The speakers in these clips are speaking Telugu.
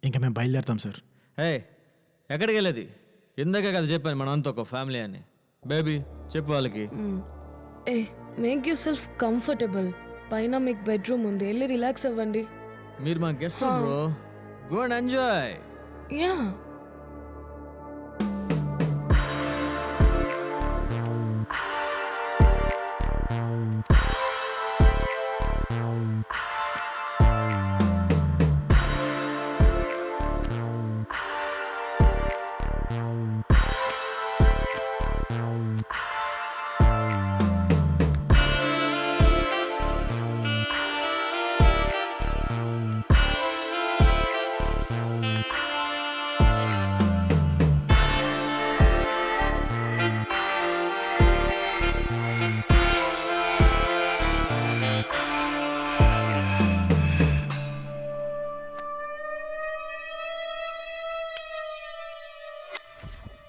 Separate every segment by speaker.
Speaker 1: ఇంకా మేము బయలుదేరుతాం సార్.
Speaker 2: హే, ఎక్కడికి వెళ్ళేది? ఇందాకే కదా చెప్పాను మన అంతా ఒక ఫ్యామిలీ అని. బేబీ చెప్పు వాళ్ళకి.
Speaker 3: ఏ మేక్ యూర్ సెల్ఫ్ కంఫర్టబుల్. పైన మీకు బెడ్రూమ్ ఉంది, వెళ్ళి రిలాక్స్ అవ్వండి.
Speaker 2: మీరు మా guest bro, go and enjoy.
Speaker 3: Yeah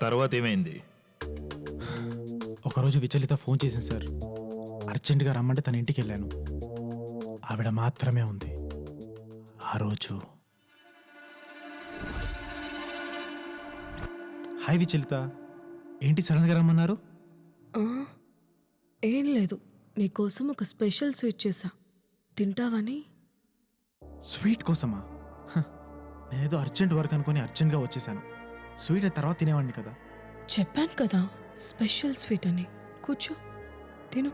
Speaker 4: తర్వాత ఏమైంది?
Speaker 1: ఒకరోజు విచలిత ఫోన్ చేసింది సార్. అర్జెంటుగా రమ్మంటే తన ఇంటికి వెళ్ళాను. ఆవిడ మాత్రమే ఉంది ఆ రోజు. హాయ్ విచలిత, ఏంటి సడన్గా రమ్మన్నారు?
Speaker 3: ఏం లేదు, నీకోసం ఒక స్పెషల్ స్వీట్ చేసా, తింటావని.
Speaker 1: స్వీట్ కోసమా? నేనేదో అర్జెంట్ వర్క్ అనుకుని అర్జెంట్గా వచ్చేసాను. స్వీట్ తర్వాత తినేవాడిని కదా.
Speaker 3: చెప్పాను కదా స్పెషల్ స్వీట్ అని. కూర్చో, తిను.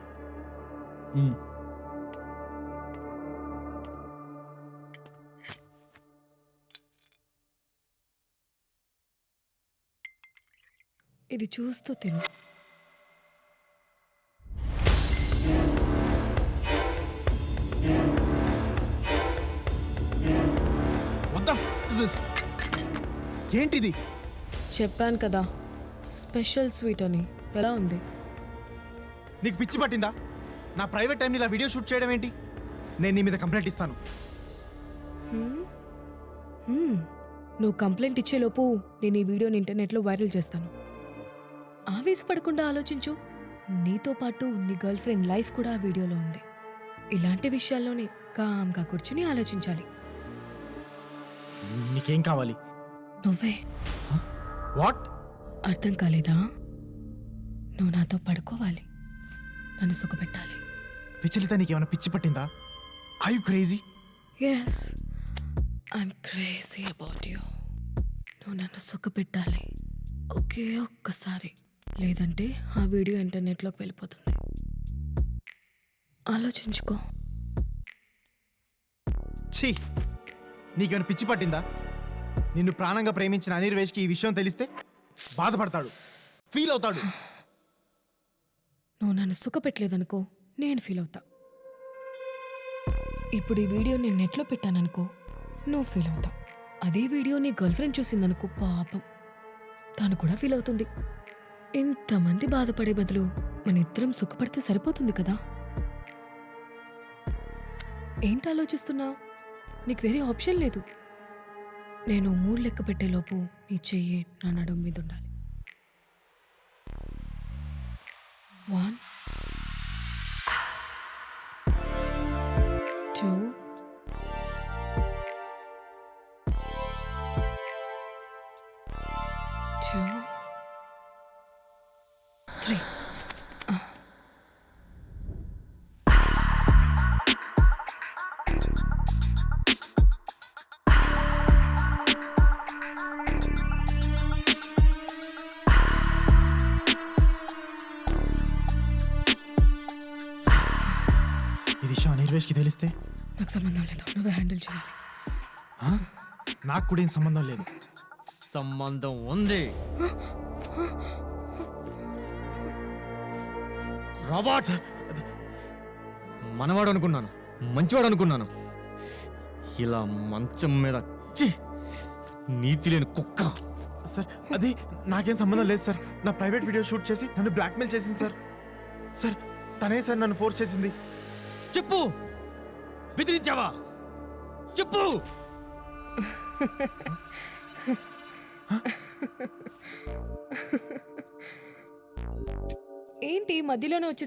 Speaker 3: ఇది చూస్తూ తిను.
Speaker 1: What the is this? ఏంటిది?
Speaker 3: చెప్పాను కదా స్పెషల్ స్వీట్ అని. ఎలా ఉంది?
Speaker 1: నీకు పిచ్చి పట్టిందా? నా ప్రైవేట్ టైంని ఇలా వీడియో షూట్ చేయడం ఏంటి? నేను నీ మీద కంప్లైంట్ ఇస్తాను.
Speaker 3: నువ్వు కంప్లైంట్ ఇచ్చేలోపు నేను ఈ వీడియోని ఇంటర్నెట్లో వైరల్ చేస్తాను. ఆవేశపడకుండా ఆలోచించు. నీతో పాటు నీ గర్ల్ ఫ్రెండ్ లైఫ్ కూడా ఆ వీడియోలో ఉంది. ఇలాంటి విషయాల్లోనే కామ్గా కూర్చుని ఆలోచించాలి.
Speaker 1: నీకేం కావాలి?
Speaker 3: నువ్వే.
Speaker 1: వాట్?
Speaker 3: అర్థం కాలేదా? నువ్వు నాతో పడుకోవాలి, నన్ను సుఖపెట్టాలి.
Speaker 1: విచలిత, నీకేమైనా పిచ్చి పట్టిందా? I you crazy?
Speaker 3: Yes, I'm crazy about you. నువ్వు నన్ను సుఖపెట్టాలి ఒకే ఒక్కసారి, లేదంటే ఆ వీడియో ఇంటర్నెట్లోకి వెళ్ళిపోతుంది. ఆలోచించుకో.
Speaker 1: ఛీ, నీకేమైనా పిచ్చి పట్టిందా? నిన్ను ప్రాణంగా ప్రేమించిన అనిర్వేష్కి ఈ విషయం తెలిస్తే బాధపడతాడు, ఫీల్ అవుతాడు.
Speaker 3: నువ్వు నన్ను సుఖపెట్టలేదనుకో, నేను ఫీల్ అవుతా. ఇప్పుడు ఈ వీడియో నేను నెట్లో పెట్టాననుకో, నువ్వు ఫీల్ అవుతావు. అదే వీడియో నీ గర్ల్ ఫ్రెండ్ చూసిందనుకో, పాపం తాను కూడా ఫీల్ అవుతుంది. ఇంతమంది బాధపడే బదులు మన ఇద్దరం సుఖపడితే సరిపోతుంది కదా. ఏంటి ఆలోచిస్తున్నావు? నీకు వేరే ఆప్షన్ లేదు. నేను 3 లెక్క పెట్టేలోపు నీ చెయ్యి నా నడుం మీద ఉండాలి. 1 2 2 3.
Speaker 1: ఈ విషయం అనిర్వేష్కి తెలిస్తే?
Speaker 3: నాకు సంబంధం లేదు, నువ్వే హ్యాండిల్ చేయాలి.
Speaker 1: నాకు కూడా ఏం సంబంధం లేదు.
Speaker 2: సంబంధం ఉంది. రాబర్ట్, మనవాడు అనుకున్నాను, మంచివాడు అనుకున్నాను. ఇలా మంచం మీద నీతి లేని కుక్క.
Speaker 1: సార్, అది నాకేం సంబంధం లేదు సార్. నా ప్రైవేట్ వీడియో షూట్ చేసి నన్ను బ్లాక్మెయిల్ చేసింది సార్. సార్, తనే సార్ నన్ను ఫోర్స్ చేసింది.
Speaker 2: చెప్పు, బెదిరించావా? చెప్పు.
Speaker 3: ఏంటి మధ్యలోనే వచ్చి